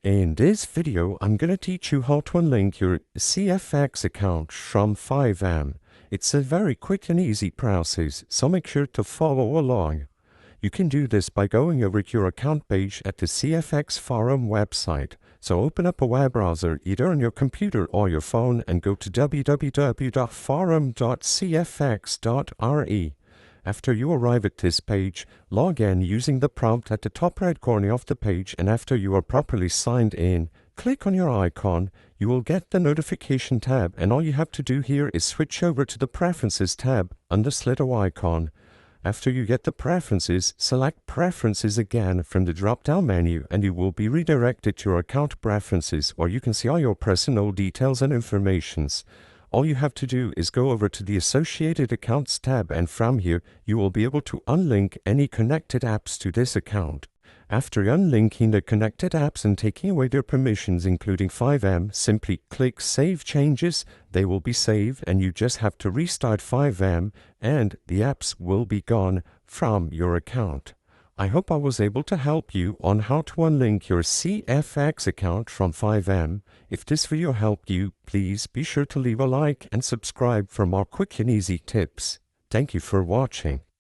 In this video, I'm going to teach you how to unlink your CFX account from FiveM. It's a very quick and easy process, so make sure to follow along. You can do this by going over to your account page at the CFX Forum website. So open up a web browser either on your computer or your phone and go to www.forum.cfx.re. After you arrive at this page, log in using the prompt at the top right corner of the page, and after you are properly signed in, click on your icon. You will get the notification tab, and all you have to do here is switch over to the Preferences tab on this little icon. After you get the Preferences, select Preferences again from the drop-down menu, and you will be redirected to your account preferences, where you can see all your personal details and informations. All you have to do is go over to the Associated Accounts tab, and from here you will be able to unlink any connected apps to this account. After unlinking the connected apps and taking away their permissions, including FiveM, simply click Save Changes. They will be saved, and you just have to restart FiveM and the apps will be gone from your account. I hope I was able to help you on how to unlink your CFX account from FiveM. If this video helped you, please be sure to leave a like and subscribe for more quick and easy tips. Thank you for watching.